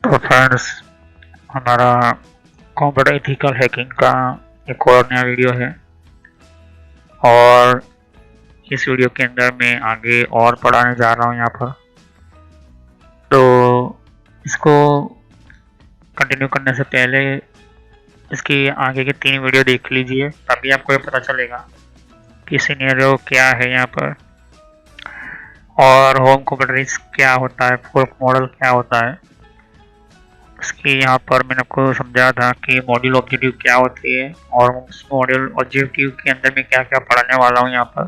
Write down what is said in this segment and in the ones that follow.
तो फ्रेंड्स, हमारा computer ethical hacking का एक और नया वीडियो है और इस वीडियो के अंदर मैं आगे और पढ़ाने जा रहा हूँ यहाँ पर। तो इसको कंटिन्यू करने से पहले इसकी आगे के 3 वीडियो देख लीजिए, तभी आपको ये पता चलेगा कि सिनेरियो क्या है यहाँ पर और होम कंप्यूटर क्या होता है, फोर्क मॉडल क्या होता है। इसकी यहाँ पर मैंने आपको समझाया था कि मॉड्यूल ऑब्जेक्टिव क्या होती है और उस मॉड्यूल ऑब्जेक्टिव के अंदर में क्या क्या पढ़ाने वाला हूँ यहाँ पर।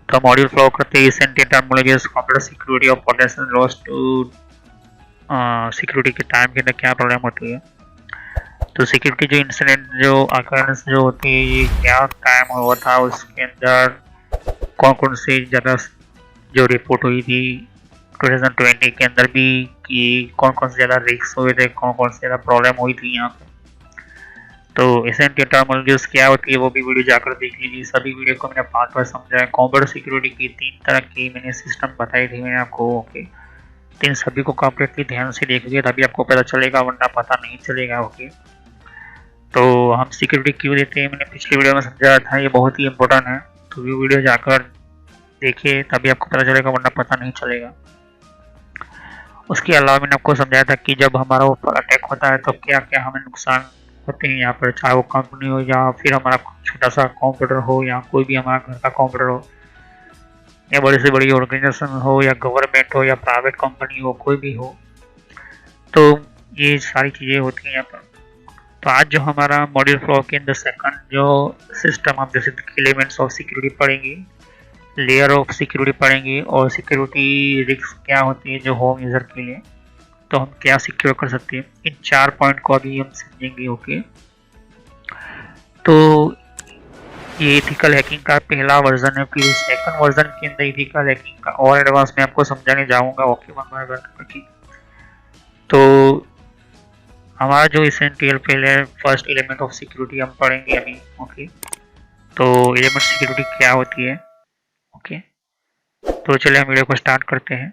तो मॉड्यूल फ्लो करते हैं एसेंशियल टर्मिनोलॉजीज, कंप्यूटर सिक्योरिटी और पोटेंशियल लॉस टू सिक्योरिटी के टाइम के अंदर क्या प्रॉब्लम होती है। तो सिक्योरिटी जो इंसिडेंट जो अकरेंस जो होती है ये क्या टाइम हुआ था, उसके अंदर कौन कौन सी ज़्यादा जो रिपोर्ट हुई थी 2020 के अंदर भी कि कौन कौन से ज़्यादा रिस्क हुए थे, कौन कौन से ज़्यादा प्रॉब्लम हुई थी यहाँ पर। तो एसेंशियल टर्मिनोलॉजीज क्या होती है वो भी वीडियो जाकर देख लीजिए। सभी वीडियो को मैंने पार्ट पर समझाया। कंप्यूटर सिक्योरिटी की 3 तरह की मैंने सिस्टम बताई थी मैंने आपको। ओके, तो इन सभी को कंप्लीटली ध्यान से देखिए तभी आपको पता चलेगा, वरना पता नहीं चलेगा। ओके, तो हम सिक्योरिटी क्यों देते हैं मैंने पिछली वीडियो में समझाया था, ये बहुत ही इंपॉर्टेंट है। तो ये वीडियो जाकर देखिए तभी आपको पता चलेगा, वरना पता नहीं चलेगा। उसके अलावा मैंने आपको समझाया था कि जब हमारा ऊपर अटैक होता है तो क्या क्या हमें नुकसान होते हैं यहाँ पर, चाहे वो कंपनी हो या फिर हमारा छोटा सा कंप्यूटर हो या कोई भी हमारा घर का कंप्यूटर हो या बड़ी से बड़ी ऑर्गेनाइजेशन हो या गवर्नमेंट हो या प्राइवेट कंपनी हो, कोई भी हो। तो ये सारी चीज़ें होती हैं यहाँ पर। तो आज जो हमारा मॉड्यूल फ्लो के अंदर सेकंड जो सिस्टम हम जैसे एलिमेंट्स ऑफ सिक्योरिटी पढ़ेंगे, लेयर ऑफ सिक्योरिटी पढ़ेंगे और सिक्योरिटी रिस्क क्या होती है जो होम यूज़र के लिए, तो हम क्या सिक्योर कर सकते हैं, इन 4 पॉइंट को अभी हम समझेंगे। ओके, तो ये एथिकल हैकिंग का पहला वर्जन है। फिर सेकंड वर्जन के अंदर एथिकल हैकिंग का और एडवांस में आपको समझाने जाऊंगा। Okay, one by one. तो हमारा जो एसेंशियल पहले फर्स्ट एलिमेंट ऑफ सिक्योरिटी हम पढ़ेंगे अभी। ओके, तो एलिमेंट सिक्योरिटी क्या होती है। ओके, तो चलिए हम वीडियो को स्टार्ट करते हैं।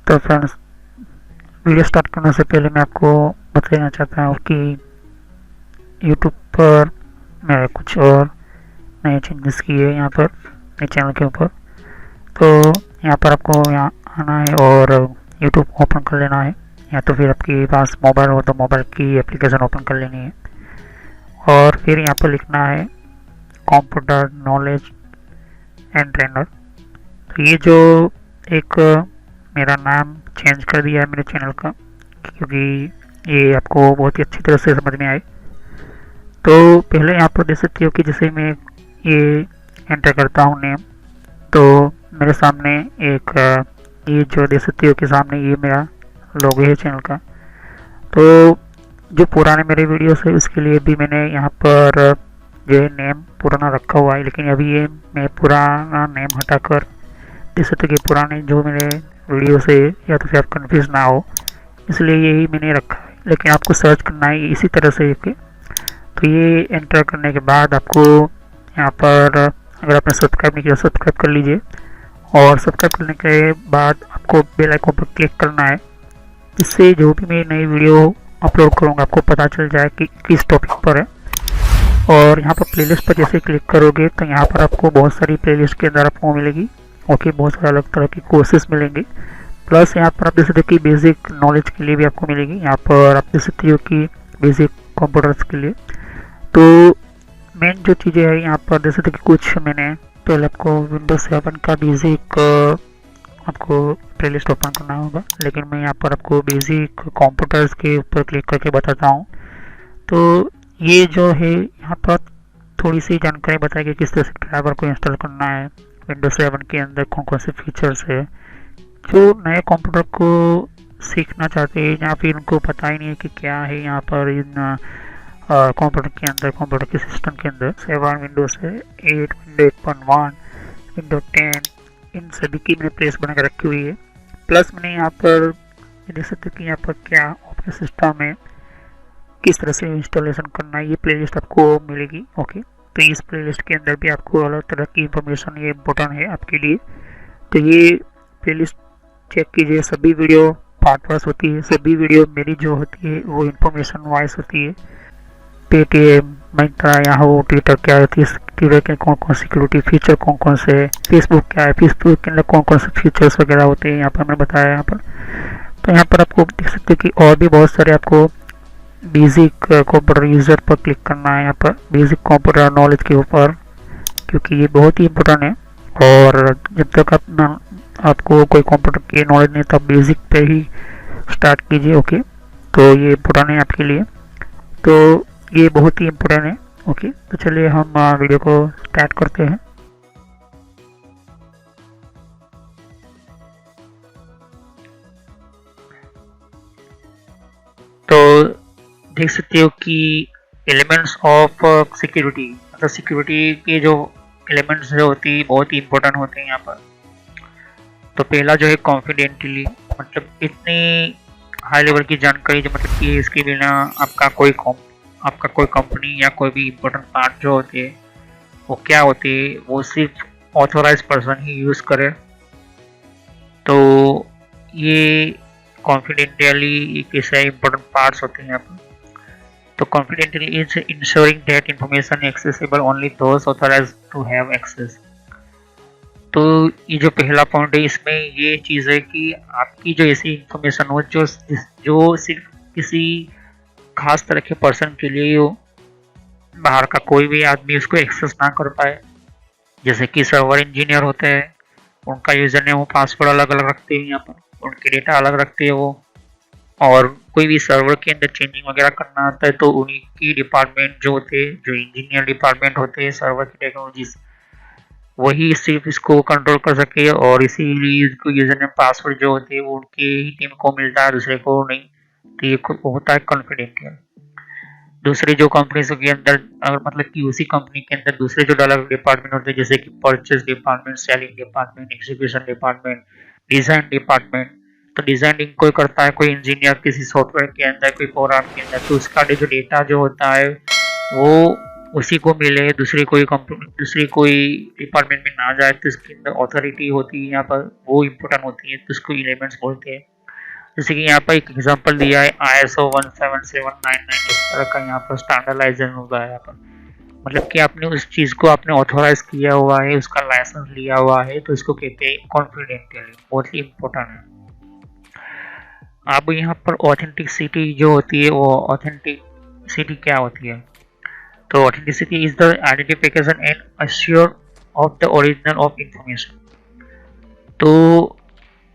तो फ्रेंड्स, वीडियो स्टार्ट करने से पहले मैं आपको बताना चाहता हूँ कि यूट्यूब पर मैंने कुछ और नए चेंजेस किए यहाँ पर मेरे चैनल के ऊपर। तो यहाँ पर आपको यहाँ आना है और यूट्यूब ओपन कर लेना है, या तो फिर आपके पास मोबाइल हो तो मोबाइल की एप्लीकेशन ओपन कर लेनी है और फिर यहाँ पर लिखना है कंप्यूटर नॉलेज एंड ट्रेनर। तो ये जो एक मेरा नाम चेंज कर दिया है मेरे चैनल का, क्योंकि ये आपको बहुत ही अच्छी तरह से समझ में आए। तो पहले यहाँ पर देख सकते हो कि जैसे मैं ये एंटर करता हूँ नेम, तो मेरे सामने एक ये जो देख सकते हो कि सामने ये मेरा लोगो है चैनल का। तो जो पुराने मेरे वीडियोस है उसके लिए भी मैंने यहाँ पर जो है नेम पुराना रखा हुआ है, लेकिन अभी ये मैं पुराना नेम हटाकर देख सकते हो कि पुराने जो मेरे वीडियो से या तो फिर आप कन्फ्यूज ना हो इसलिए यही मैंने रखा है, लेकिन आपको सर्च करना है इसी तरह से। तो ये एंटर करने के बाद आपको यहाँ पर अगर आपने सब्सक्राइब नहीं किया सब्सक्राइब कर लीजिए और सब्सक्राइब करने के बाद आपको बेल आइकन पर क्लिक करना है, जिससे जो भी मैं नई वीडियो अपलोड करूँगा आपको पता चल जाए कि किस टॉपिक पर है। और यहाँ पर प्लेलिस्ट पर जैसे क्लिक करोगे तो यहाँ पर आपको बहुत सारी प्लेलिस्ट के अंदर आपको मिलेगी। ओके, बहुत सारे अलग तरह की कोर्सेज मिलेंगे। प्लस यहाँ पर आप देख सकते हो कि बेसिक नॉलेज के लिए भी आपको मिलेगी। यहाँ पर आप देख सकते हो कि बेसिक कंप्यूटर्स के लिए। तो मेन जो चीज़ें है यहाँ पर देख सकते हो कि कुछ मैंने पहले आपको विंडोज 7 का बेसिक आपको प्लेलिस्ट ओपन करना होगा, लेकिन मैं यहाँ पर आपको बेसिक कंप्यूटर्स के ऊपर क्लिक करके बताता हूँ। तो ये जो है यहाँ पर थोड़ी सी जानकारी बताएगी किस तरह से ड्राइवर को इंस्टॉल करना है, विंडोज 7 के अंदर कौन कौन से फीचर्स है। जो नए कंप्यूटर को सीखना चाहते हैं या फिर उनको पता ही नहीं है कि क्या है यहाँ पर इन कंप्यूटर के अंदर, कंप्यूटर के सिस्टम के अंदर 7 विंडोज है, 8 विंडो 8.1 विंडो 10, इन सभी की मैंने प्लेस बना कर रखी हुई है। प्लस मैंने यहाँ पर देख सकते कि यहाँ पर क्या ऑपरेटिंग सिस्टम है, किस तरह से इंस्टॉलेशन करना है, ये प्लेलिस्ट आपको मिलेगी। ओके, तो इस प्लेलिस्ट के अंदर भी आपको अलग तरह की इंफॉर्मेशन, ये इम्पोर्टेंट है आपके लिए। तो ये प्लेलिस्ट चेक कीजिए। सभी वीडियो पार्ट वाइज होती है, सभी वीडियो मेरी जो होती है वो इंफॉर्मेशन वाइज होती है। पेटीएम, मिंत्रा, याहू, ट्विटर क्या होती है, ट्विटर के कौन कौन सिक्योरिटी फीचर कौन कौन से, फेसबुक क्या है, फेसबुक के अंदर कौन कौन से फीचर्स वगैरह होते हैं, यहाँ पर मैंने बताया यहाँ पर। तो यहाँ पर आपको देख सकते हैं कि और भी बहुत सारे आपको बेसिक कंप्यूटर यूज़र पर क्लिक करना है, यहाँ पर बेसिक कंप्यूटर नॉलेज के ऊपर, क्योंकि ये बहुत ही इम्पोर्टेंट है। और जब तक आपको कोई कंप्यूटर की नॉलेज नहीं तब बेसिक पे ही स्टार्ट कीजिए। ओके, तो ये इम्पोर्टेंट है आपके लिए, तो ये बहुत ही इम्पोर्टेंट है। ओके, तो चलिए हम वीडियो को स्टार्ट करते हैं। तो देख सकते हो कि एलिमेंट्स ऑफ सिक्योरिटी, मतलब सिक्योरिटी के जो एलिमेंट्स जो होती है बहुत ही इम्पोर्टेंट होते हैं यहाँ पर। तो पहला जो है कॉन्फिडेंटली, मतलब इतनी हाई लेवल की जानकारी जो, मतलब कि इसके बिना आपका कोई कंपनी या कोई भी इम्पोर्टेंट पार्ट जो होती है वो क्या होती है, वो सिर्फ ऑथोराइज पर्सन ही यूज़ करे। तो ये कॉन्फिडेंशियली एक ऐसा इम्पोर्टेंट पार्ट्स होते हैं यहाँ पर। तो confidentially is ensuring that information accessible only those authorise to have access. तो ये जो पहला पॉइंट है, इसमें ये चीज़ है कि आपकी जो ऐसी इंफॉर्मेशन हो जो सिर्फ किसी खास तरह के पर्सन के लिए हो, बाहर का कोई भी आदमी उसको एक्सेस ना कर पाए। जैसे कि सर्वर इंजीनियर होते हैं, उनका यूज़र नेम वो पासवर्ड अलग अलग रखते हैं, यहाँ पर उनके डेटा अलग रखते हैं वो। और कोई भी सर्वर के अंदर चेंजिंग वगैरह करना आता है तो उन्हीं की डिपार्टमेंट जो होते हैं, जो इंजीनियर डिपार्टमेंट होते हैं सर्वर की टेक्नोलॉजीज, वही सिर्फ इसको कंट्रोल कर सके। और इसीलिए इसको यूजर नेम पासवर्ड जो होते हैं वो उनके ही टीम को मिलता है, दूसरे को नहीं। तो ये होता है कॉन्फिडेंशियल। दूसरी जो कंपनीज के अंदर, मतलब कि उसी कंपनी के अंदर दूसरे जो अलग डिपार्टमेंट होते हैं, जैसे कि purchase department, selling department, execution department, design department. तो डिजाइनिंग कोई करता है, कोई इंजीनियर किसी सॉफ्टवेयर के अंदर, कोई प्रोग्राम के अंदर, तो उसका जो डेटा जो होता है वो उसी को मिले, दूसरी कोई डिपार्टमेंट में ना जाए। तो इसके अंदर ऑथोरिटी होती है यहाँ पर, वो इम्पोर्टेंट होती है, तो उसको एलिमेंट्स बोलते हैं। जैसे कि यहाँ पर एक एग्जांपल दिया है ISO 17799, इस तरह का यहाँ पर स्टैंडर्डाइजेशन होगा यहाँ पर, मतलब कि आपने उस चीज़ को आपने ऑथोराइज किया हुआ है, उसका लाइसेंस लिया हुआ है, तो इसको कहते हैं कॉन्फिडेंशियल, बहुत ही इम्पोर्टेंट है। अब यहाँ पर ऑथेंटिसिटी जो होती है, वो ऑथेंटिसिटी क्या होती है? तो authenticity is the identification and assure of the original of information. तो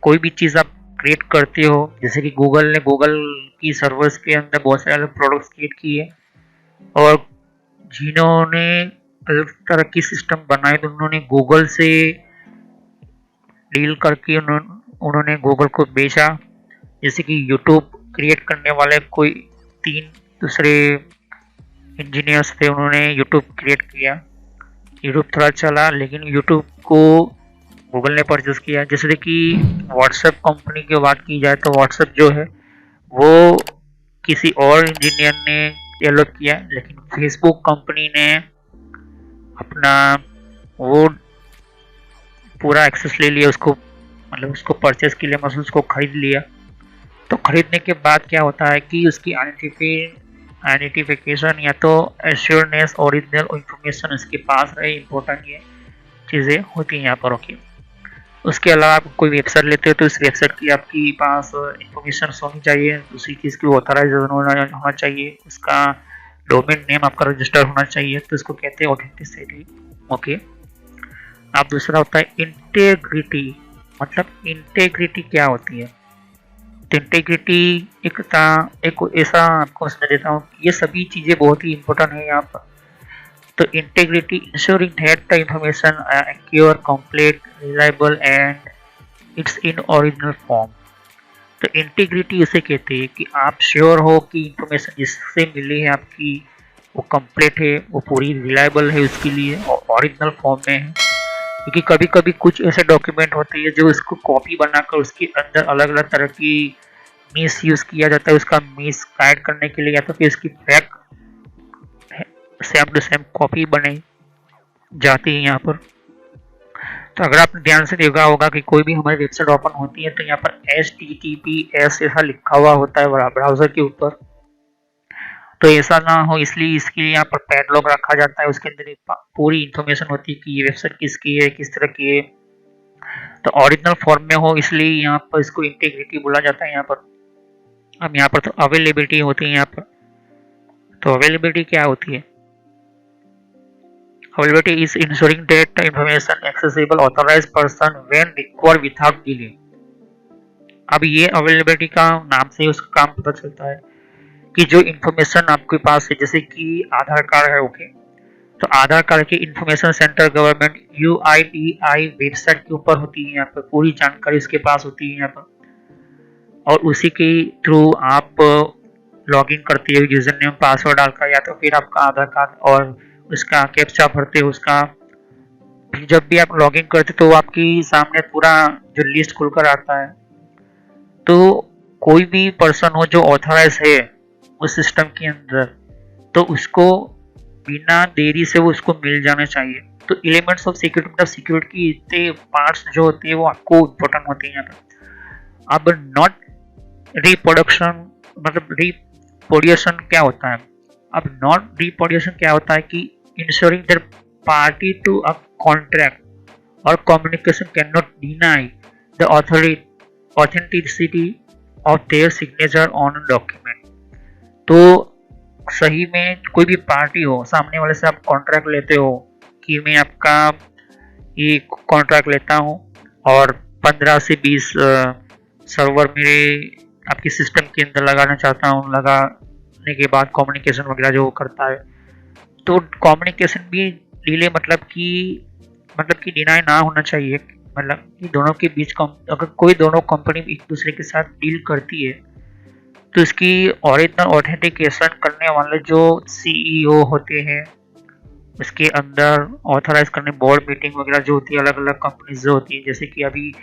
कोई भी चीज़ आप क्रिएट करते हो, जैसे कि गूगल की सर्वर्स के अंदर बहुत सारे अलग प्रोडक्ट्स क्रिएट किए, और जिन्होंने अलग तरह की सिस्टम बनाए तो उन्होंने गूगल से डील करके उन्होंने गूगल को बेचा। जैसे कि यूट्यूब क्रिएट करने वाले कोई 3 दूसरे इंजीनियर्स थे, उन्होंने यूट्यूब क्रिएट किया, यूट्यूब थोड़ा चला, लेकिन यूट्यूब को गूगल ने परचेज किया। जैसे कि व्हाट्सएप कंपनी की बात की जाए तो व्हाट्सएप जो है वो किसी और इंजीनियर ने डेवलप किया, लेकिन फेसबुक कंपनी ने अपना वो पूरा एक्सेस ले लिया, उसको मतलब उसको परचेज के लिए, मतलब उसको खरीद लिया। तो खरीदने के बाद क्या होता है कि उसकी आइडेंटिफिकेशन या तो एश्योरनेस, ओरिजिनल इंफॉर्मेशन उसके पास रहे, इंपॉर्टेंट ये चीज़ें होती हैं यहाँ पर। ओके, उसके अलावा आप कोई वेबसाइट लेते हो तो इस वेबसाइट की आपकी पास इंफॉर्मेशन होनी चाहिए, दूसरी चीज़ की ऑथराइजेशन होना चाहिए, उसका डोमेन नेम आपका रजिस्टर होना चाहिए, तो इसको कहते हैं ऑथेंटिसिटी। ओके, अब दूसरा होता है इंटेग्रिटी। मतलब इंटेग्रिटी क्या होती है? तो इंटेग्रिटी एक ऐसा आपको समझ देता हूँ, ये सभी चीज़ें बहुत ही इंपॉर्टेंट है यहाँ पर। तो integrity ensuring that the information accrue, complete, reliable and it's in original form. तो इंटेग्रिटी उसे कहते हैं कि आप श्योर हो कि इंफॉर्मेशन जिससे मिली है आपकी वो कंप्लीट है, वो पूरी रिलायबल है उसके लिए, और ओरिजिनल फॉर्म में है। क्योंकि कभी कभी कुछ ऐसे डॉक्यूमेंट होते हैं जो इसको कॉपी बनाकर उसके अंदर अलग अलग तरह की मिस यूज किया जाता है, उसका मिस गाइड करने के लिए, या तो फिर उसकी fake same to same copy बनाई जाती है यहाँ पर। तो अगर आपने ध्यान से देखा होगा कि कोई भी हमारी वेबसाइट ओपन होती है तो यहाँ पर HTTPS ऐसा लिखा हुआ होता है ब्राउजर के ऊपर। तो ऐसा ना हो इसलिए इसके लिए यहाँ पर पैडलॉक रखा जाता है, उसके अंदर पूरी इंफॉर्मेशन होती है कि ये वेबसाइट किसकी है, किस तरह की है। तो ओरिजिनल फॉर्म में हो इसलिए यहाँ पर इसको इंटीग्रिटी बोला जाता है यहाँ पर। अब यहाँ पर तो अवेलेबिलिटी होती है यहाँ पर। तो अवेलेबिलिटी क्या होती है? Availability is ensuring that information accessible authorised person when required without delay. अब ये अवेलेबिलिटी का नाम से उसका काम पता चलता है कि जो इंफॉर्मेशन आपके पास है, जैसे कि आधार कार्ड है, ओके, तो आधार कार्ड की information centre government UIDAI website के ऊपर होती है, यहाँ पर पूरी जानकारी उसके पास होती है यहाँ पर, और उसी के थ्रू आप लॉगिन करते हो यूजर नेम पासवर्ड डालकर, या तो फिर आपका आधार कार्ड और उसका कैप्चा भरते हो उसका। जब भी आप लॉगिन करते तो आपकी सामने पूरा जो लिस्ट खुलकर आता है। तो कोई भी पर्सन हो जो ऑथराइज है उस सिस्टम के अंदर, तो उसको बिना देरी से वो उसको मिल जाना चाहिए। तो एलिमेंट्स ऑफ सिक्योरिटी मतलब सिक्योरिटी की इतने पार्ट्स जो होते हैं वो आपको इम्पोर्टेंट होते हैं यहाँ पर। अब नॉट रिप्रोडक्शन मतलब रिप्रोड्यूशन क्या होता है? अब नॉट रिप्रोड्यूशन क्या होता है कि ensuring that party to a contract or communication can not deny the authenticity of their signature on document. तो सही में कोई भी पार्टी हो, सामने वाले से आप कॉन्ट्रैक्ट लेते हो कि मैं आपका ये कॉन्ट्रैक्ट लेता हूँ और 15 से 20 सर्वर मेरे आपके सिस्टम के अंदर लगाना चाहता हूँ, लगाने के बाद कम्युनिकेशन वगैरह जो करता है, तो कम्युनिकेशन भी डिले मतलब कि डिनाई ना होना चाहिए। मतलब कि दोनों के बीच अगर कोई दोनों कंपनी एक दूसरे के साथ डील करती है तो इसकी ओरिजिनल ऑथेंटिकेशन करने वाले जो CEO होते हैं, उसके अंदर ऑथराइज करने बोर्ड मीटिंग वगैरह जो होती है, अलग अलग कंपनीज जो होती है, जैसे कि अभी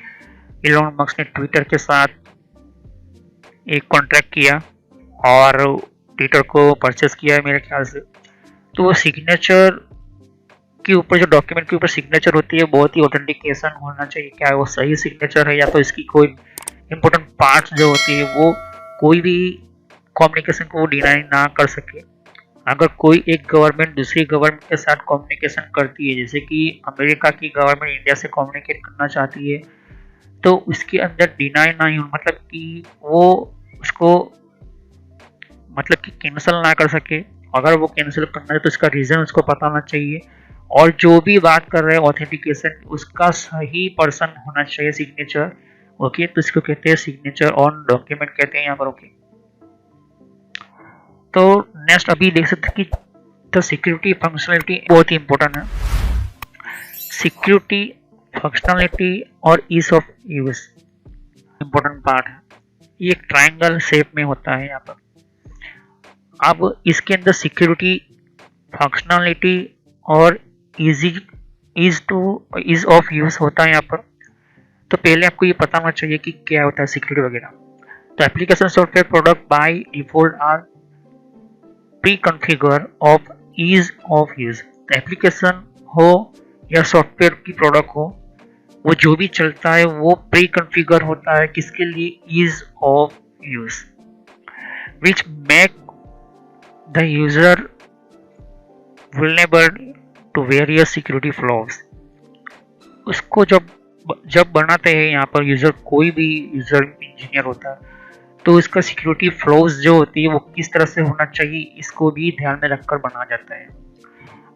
इलोन मस्क ने ट्विटर के साथ एक कॉन्ट्रैक्ट किया और ट्विटर को परचेस किया है मेरे ख्याल से। तो वो सिग्नेचर के ऊपर जो डॉक्यूमेंट के ऊपर सिग्नेचर होती है बहुत ही ऑथेंटिकेशन होना चाहिए, क्या वो सही सिग्नेचर है या तो इसकी कोई इंपॉर्टेंट पार्ट्स जो होती है वो कोई भी कम्युनिकेशन को डिनाई ना कर सके। अगर कोई एक गवर्नमेंट दूसरी गवर्नमेंट के साथ कम्युनिकेशन करती है, जैसे कि अमेरिका की गवर्नमेंट इंडिया से कम्युनिकेट करना चाहती है, तो उसके अंदर डिनाई ना हो, मतलब कि वो उसको मतलब कि कैंसिल ना कर सके। अगर वो कैंसिल करना है तो उसका रीज़न उसको पता होना चाहिए, और जो भी बात कर रहे हैं ऑथेंटिकेशन उसका सही पर्सन होना चाहिए सिग्नेचर, ओके। तो इसको कहते हैं सिग्नेचर ऑन डॉक्यूमेंट कहते हैं यहाँ पर, ओके। तो नेक्स्ट अभी देख सकते हैं कि द सिक्योरिटी फंक्शनलिटी बहुत ही इंपॉर्टेंट है। सिक्योरिटी फंक्शनलिटी और ease of use important part है। ये एक ट्रायंगल शेप में होता है यहाँ पर। अब इसके अंदर सिक्योरिटी फंक्शनलिटी और ईज ऑफ यूज होता है यहाँ पर। तो पहले आपको ये पता होना चाहिए कि क्या होता है सिक्योरिटी वगैरह। तो application software product by default are pre configure of ease of use. तो एप्लीकेशन हो या सॉफ्टवेयर की प्रोडक्ट हो, वो जो भी चलता है वो प्री कॉन्फ़िगर होता है किसके लिए? Ease of use, which make the user vulnerable to various security flaws। उसको जब बनाते हैं यहाँ पर यूजर, कोई भी यूजर इंजीनियर होता है, तो उसका सिक्योरिटी फ्लॉज जो होती है वो किस तरह से होना चाहिए इसको भी ध्यान में रखकर बनाया जाता है।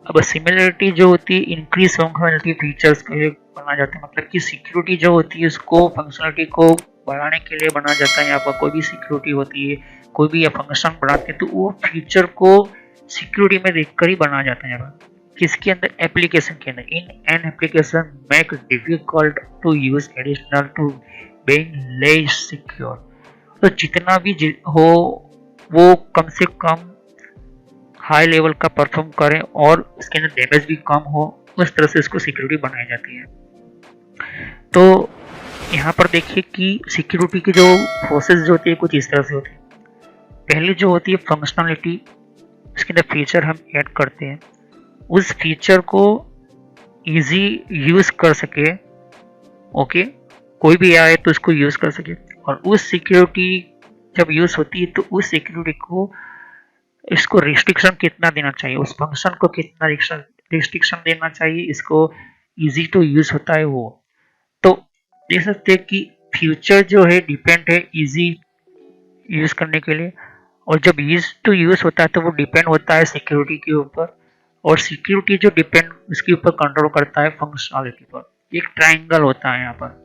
अब सिमिलरिटी जो होती है इंक्रीज फंक्शनलिटी फीचर्स के लिए बनाया जाता है, मतलब कि सिक्योरिटी जो होती है उसको फंक्शनलिटी को बढ़ाने के लिए बनाया जाता है। यहाँ पर कोई भी सिक्योरिटी होती है, कोई भी फंक्शन बढ़ाते हैं तो वो फीचर को सिक्योरिटी में देखकर ही बनाया जाता है। यहाँ पर किसके अंदर? एप्लीकेशन के अंदर। In an application make difficult to use additional to being less secure. तो जितना भी हो वो कम से कम हाई लेवल का परफॉर्म करें और उसके अंदर डैमेज भी कम हो, उस तरह से इसको सिक्योरिटी बनाई जाती है। तो यहाँ पर देखिए कि सिक्योरिटी की जो प्रोसेस जो होती है कुछ इस तरह से होती है। पहली जो होती है फंक्शनलिटी, इसके अंदर फीचर हम ऐड करते हैं, उस फीचर को इजी यूज कर सके, ओके, कोई भी आए तो उसको यूज कर सके। और उस सिक्योरिटी जब यूज होती है तो उस सिक्योरिटी को इसको रिस्ट्रिक्शन कितना देना चाहिए, उस फंक्शन को कितना रिस्ट्रिक्शन देना चाहिए, इसको इजी टू यूज होता है वो। तो देख सकते हैं कि फ्यूचर जो है डिपेंड है इजी यूज करने के लिए, और जब यूज टू यूज होता है तो वो डिपेंड होता है सिक्योरिटी के ऊपर, और सिक्योरिटी जो डिपेंड उसके ऊपर कंट्रोल करता है फंक्शनलिटी पर। एक ट्राइंगल होता है यहाँ पर।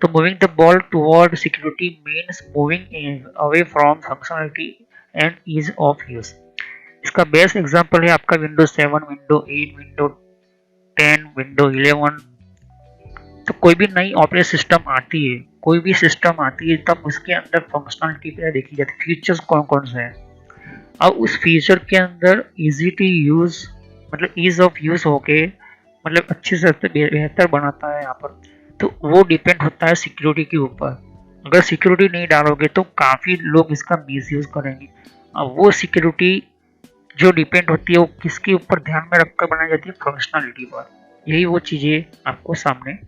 तो moving the ball toward security means moving away from functionality and ease of use. इसका बेस्ट एग्जांपल है आपका विंडोज 7, विंडो 8, विंडो 10, विंडो 11। तो कोई भी नई ऑपरेटिंग सिस्टम आती है, कोई भी सिस्टम आती है, तब उसके अंदर फंक्शनलिटी पे देखी जाती है फीचर्स कौन कौन से हैं। अब उस फीचर के अंदर इजी टू यूज मतलब ईज ऑफ यूज होके मतलब अच्छे से बेहतर बनाता है यहाँ पर। तो वो डिपेंड होता है सिक्योरिटी के ऊपर। अगर सिक्योरिटी नहीं डालोगे तो काफ़ी लोग इसका मिसयूज करेंगे। अब वो सिक्योरिटी जो डिपेंड होती है वो किसके ऊपर ध्यान में रखकर बनाई जाती है, फंक्शनलिटी पर। यही वो चीज़ें आपको सामने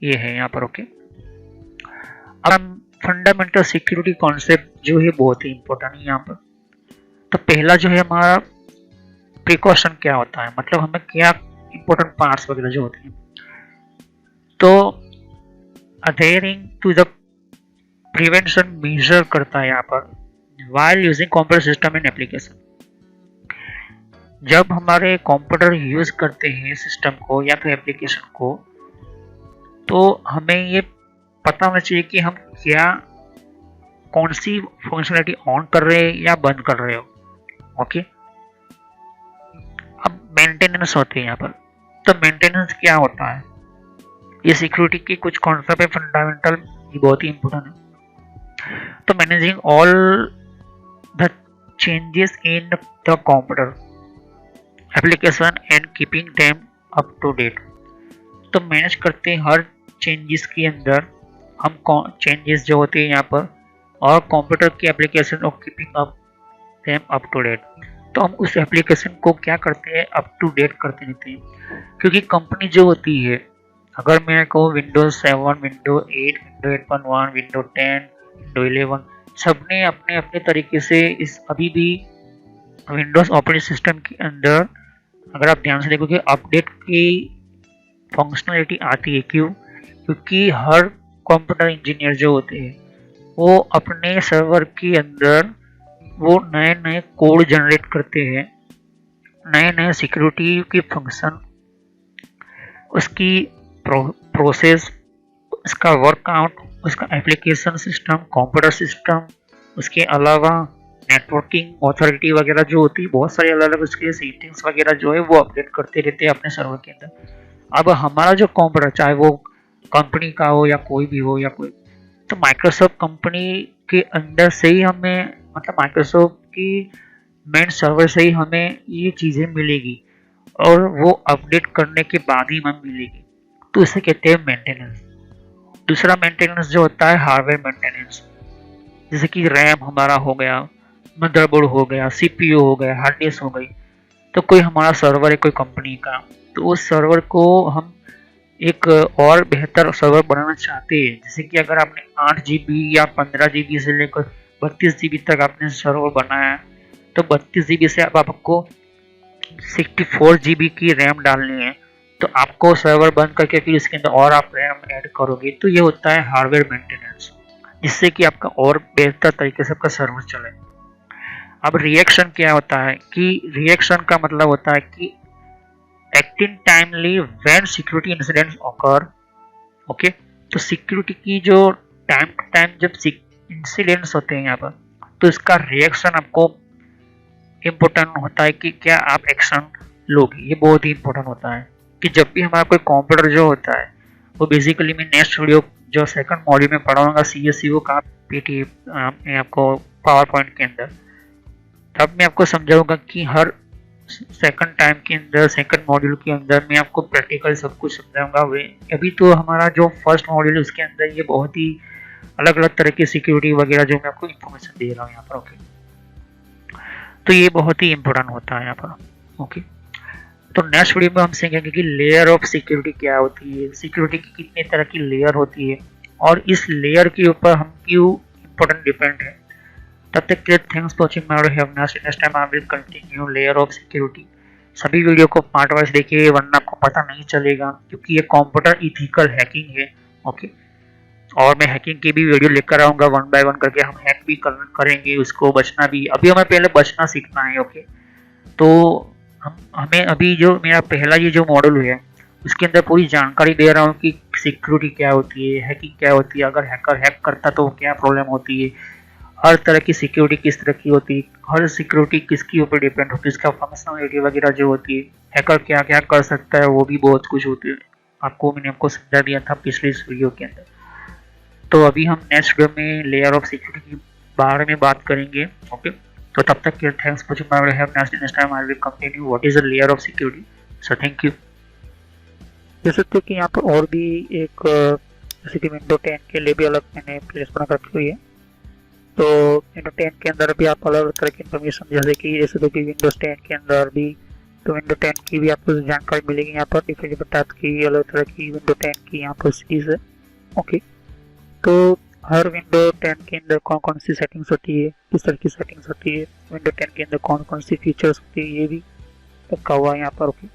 ये है यहाँ पर, ओके। अब हम फंडामेंटल सिक्योरिटी कॉन्सेप्ट जो है बहुत ही इंपॉर्टेंट है यहाँ पर। तो पहला जो है हमारा प्रिकॉशन क्या होता है, मतलब हमें क्या इंपॉर्टेंट पार्ट्स वगैरह जो होते हैं। तो adhering to the prevention major करता है यहाँ पर while using computer system and application. जब हमारे कंप्यूटर यूज करते हैं सिस्टम को या फिर एप्लीकेशन को, तो हमें ये पता होना चाहिए कि हम क्या कौन सी फंक्शनलिटी ऑन कर रहे हैं या बंद कर रहे हो, ओके। अब मेंटेनेंस होते हैं यहाँ पर। तो मेंटेनेंस क्या होता है, ये सिक्योरिटी के कुछ कॉन्सेप्ट है फंडामेंटल, ये बहुत ही इंपॉर्टेंट है। तो managing all the changes in the computer application and keeping them up to date. तो मैनेज करते हैं हर चेंजेस के अंदर हम चेंजेस जो होते हैं यहाँ पर, और कंप्यूटर की एप्लीकेशन और keeping up them up to date. तो हम उस एप्लीकेशन को क्या करते हैं, अप टू डेट करते रहते हैं। क्योंकि कंपनी जो होती है, अगर मैं कहूँ Windows 7, window 8, window 8.1, window 10, window 11, सबने अपने अपने तरीके से इस अभी भी विंडोज ऑपरेटिंग सिस्टम के अंदर अगर आप ध्यान से देखोगे अपडेट की फंक्शनलिटी आती है। क्यों? क्योंकि हर कंप्यूटर इंजीनियर जो होते हैं वो अपने सर्वर के अंदर वो नए नए कोड जनरेट करते हैं, नए नए सिक्योरिटी के फंक्शन, उसकी प्रोसेस, उसका वर्कआउट, उसका एप्लीकेशन सिस्टम, कंप्यूटर सिस्टम, उसके अलावा नेटवर्किंग ऑथोरिटी वगैरह जो होती है, बहुत सारी अलग अलग उसके सेटिंग्स वगैरह जो है वो अपडेट करते रहते हैं अपने सर्वर के अंदर। अब हमारा जो कंप्यूटर, चाहे वो कंपनी का हो या कोई भी हो या कोई, तो माइक्रोसॉफ्ट कंपनी के अंदर से ही हमें, मतलब माइक्रोसॉफ्ट की मेन सर्वर से ही हमें ये चीज़ें मिलेगी, और वो अपडेट करने के बाद ही हमें मिलेगी। तो इसे कहते हैं मेंटेनेंस। दूसरा मेंटेनेंस जो होता है हार्डवेयर मेंटेनेंस, जैसे कि रैम हमारा हो गया, मदरबोर्ड हो गया, सीपीयू हो गया, हार्ड डिस्क हो गई। तो कोई हमारा सर्वर है कोई कंपनी का, तो उस सर्वर को हम एक और बेहतर सर्वर बनाना चाहते हैं। जैसे कि अगर आपने 8 GB या 15 GB से लेकर 32 GB तक आपने सर्वर बनाया, तो 32 GB से अब आपको 64 GB की रैम डालनी है। तो आपको सर्वर बंद करके फिर इसके अंदर और आप रैम ऐड करोगे। तो ये होता है हार्डवेयर मेंटेनेंस, जिससे कि आपका और बेहतर तरीके से आपका सर्वर चले। अब रिएक्शन क्या होता है, कि रिएक्शन का मतलब होता है कि acting timely when security incidents occur, okay. तो सिक्योरिटी की जो टाइम टू टाइम जब इंसिडेंट्स होते हैं यहाँ पर, तो इसका रिएक्शन आपको इम्पोर्टेंट होता है कि क्या आप एक्शन लोगे। ये बहुत ही इंपॉर्टेंट होता है कि जब भी हमारा कोई कंप्यूटर जो होता है, वो बेसिकली मैं नेक्स्ट वीडियो जो सेकंड मॉड्यूल में पढ़ाऊंगा CSCO का PT आपको पावर पॉइंट के अंदर, तब मैं आपको समझाऊंगा कि हर सेकंड टाइम के अंदर, सेकंड मॉड्यूल के अंदर मैं आपको प्रैक्टिकल सब कुछ समझाऊंगा। वे अभी तो हमारा जो फर्स्ट मॉड्यूल है उसके अंदर ये बहुत ही अलग अलग तरह की सिक्योरिटी वगैरह जो मैं आपको इन्फॉर्मेशन दे रहा हूँ यहाँ पर। ओके, तो ये बहुत ही इम्पोर्टेंट होता है यहाँ पर। ओके, तो नेक्स्ट वीडियो में हम सीखेंगे कि लेयर ऑफ सिक्योरिटी क्या होती है, सिक्योरिटी की कितने तरह की लेयर होती है, और इस लेयर के ऊपर हम क्यों इम्पोर्टेंट डिपेंड है। तब तक के लिए thanks for watching my video. Next time I will continue layer of security. सभी वीडियो को पार्ट वाइज देखिए वरना आपको पता नहीं चलेगा, क्योंकि ये कंप्यूटर इथिकल हैकिंग है। ओके, और मैं हैकिंग की भी वीडियो लेकर आऊँगा, वन बाय वन करके हम हैक भी करेंगे, उसको बचना भी। अभी हमें पहले बचना सीखना है। ओके, तो हमें अभी जो मेरा पहला ये जो मॉडल है उसके अंदर पूरी जानकारी दे रहा हूँ कि सिक्योरिटी क्या होती है, हैकिंग क्या होती है, अगर हैकर हैक करता तो क्या प्रॉब्लम होती है, हर तरह की सिक्योरिटी किस तरह की होती है, हर सिक्योरिटी किसके ऊपर डिपेंड होती है, इसका फंक्शनलिटी वगैरह जो होती है, हैकर क्या क्या कर सकता है, वो भी बहुत कुछ होती है। मैंने आपको समझा दिया था पिछले इस वीडियो के अंदर। तो अभी हम नेक्स्ट वीडियो में लेयर ऑफ सिक्योरिटी के बारे में बात करेंगे। ओके, तो तब तक के thanks for watching my video. Have nice day. Next time I will continue what is the layer of security. So thank you. देख सकते हो कि यहाँ पर और भी एक जैसे कि विंडो 10 के लिए भी अलग मैंने प्लेलिस्ट बना रखी हुई है। तो विंडो 10 के अंदर भी आप अलग अलग तरह की इन्फॉर्मेशन, जैसे कि विंडोज 10 के अंदर भी, तो विंडो 10 की भी आपको जानकारी मिलेगी यहाँ पर। डिफरेंट टाइप की अलग तरह की विंडो 10 की यहाँ पर सीरीज है। ओके, तो हर विंडो 10 के अंदर कौन कौन सी सेटिंग्स होती है, किस तरह की सेटिंग्स होती है, विंडो 10 के अंदर कौन कौन सी फीचर्स होती है, ये भी रखा हुआ है यहाँ पर। ओके,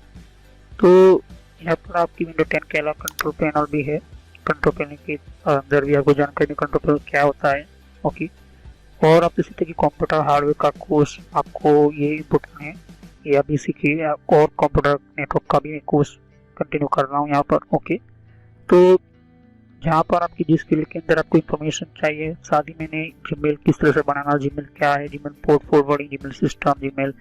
तो यहाँ पर आपकी विंडो 10 के अलावा कंट्रोल पैनल भी है। कंट्रोल पैनल के अंदर भी आपको जानकारी कंट्रोल पैनल क्या होता है। ओके, और आप देख सकते हैं कि कंप्यूटर हार्डवेयर का कोर्स आपको ये इम्पोर्टेंट है, ये अभी सीखिए। और कंप्यूटर नेटवर्क का भी कोर्स कंटिन्यू कर रहा हूँ यहाँ पर। ओके, तो जहाँ पर आपकी जिस फील्ड के अंदर आपको इन्फॉर्मेशन चाहिए, साथ ही मैंने जीमेल किस तरह से बनाना, जीमेल क्या है, Gmail port forwarding, Gmail system, Gmail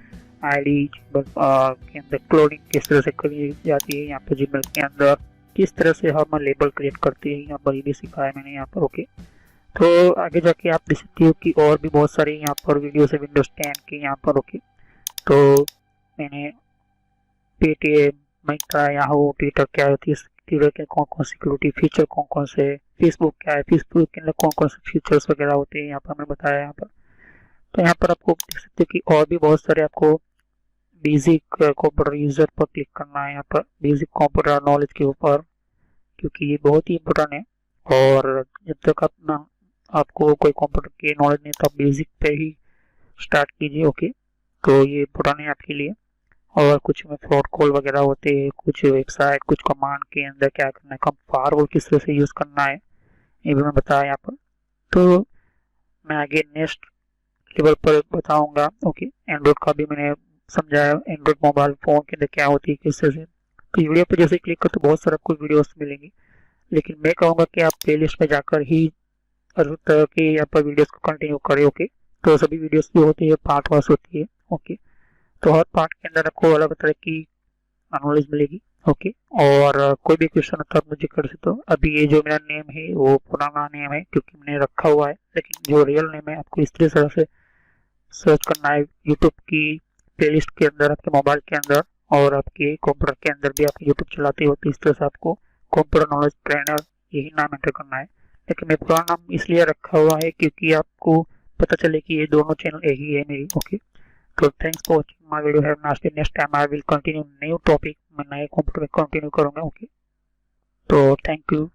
ID, Gmail के अंदर क्लोनिंग किस तरह से करी जाती है, यहाँ पर जीमेल के अंदर किस तरह से हम लेबल क्रिएट करते हैं, यहाँ पर ये भी सिखाया मैंने यहाँ पर। ओके, तो आगे जाके आप देख सकते हो कि और भी बहुत सारे यहाँ पर वीडियो है विंडोज 10 के यहाँ पर। ओके, तो मैंने पेटीएम, मिंत्रा, याहू, ट्विटर क्या होती है, ट्विटर के कौन कौन सिक्योरिटी फीचर कौन कौन से, फेसबुक क्या है, फेसबुक के अंदर कौन कौन से फीचर्स वगैरह होते हैं यहाँ पर मैंने बताया यहाँ पर। तो यहाँ पर आपको देख सकते हो कि और भी बहुत सारे आपको बेसिक कंप्यूटर यूजर पर क्लिक करना है यहाँ पर, बेसिक कंप्यूटर नॉलेज के ऊपर, क्योंकि ये बहुत ही इम्पोर्टेंट है। और जब तक अपना आपको कोई कंप्यूटर की नॉलेज नहीं तो आप बेसिक पे ही स्टार्ट कीजिए। ओके, तो ये इम्पोर्टेंट है आपके लिए। और कुछ में फ्रॉड कॉल वगैरह होते हैं, कुछ वेबसाइट, कुछ कमांड के अंदर क्या करना है, कम फायरवॉल किस तरह से यूज़ करना है, ये भी मैं बताया यहाँ पर। तो मैं आगे नेक्स्ट लेवल पर बताऊंगा। ओके, एंड्रॉइड का भी मैंने समझाया, एंड्रॉइड मोबाइल फ़ोन के अंदर क्या होती है किस तरह से। तो वीडियो पर जैसे क्लिक कर तो बहुत सारे आपको वीडियोस मिलेंगी, लेकिन मैं कहूँगा कि आप प्ले लिस्ट में जाकर ही हर तरह की यहाँ पर वीडियोस को कंटिन्यू करें। ओके, तो सभी वीडियोस जो होती है पार्ट वाइज होती है। ओके, तो हर पार्ट के अंदर आपको अलग तरह की नॉलेज मिलेगी। ओके, और कोई भी क्वेश्चन होता है आप मुझे कर सकते हो। अभी ये जो मेरा नेम है वो पुराना नेम है क्योंकि मैंने रखा हुआ है, लेकिन जो रियल नेम है आपको इस तरह से सर्च करना है यूट्यूब की प्लेलिस्ट के अंदर, आपके मोबाइल के अंदर, और आपके कंप्यूटर के अंदर भी आप यूट्यूब चलाते हो तो इस तरह से आपको कंप्यूटर नॉलेज ट्रेनर यही नाम एंटर करना है। लेकिन मैं पुराना नाम इसलिए रखा हुआ है क्योंकि आपको पता चले कि ये दोनों चैनल एक ही है मेरी। ओके, तो thanks for watching my video. Have nice day. Next time I will continue new topic, मैं नए कंप्यूटर में कंटिन्यू करूंगा। ओके, तो थैंक यू।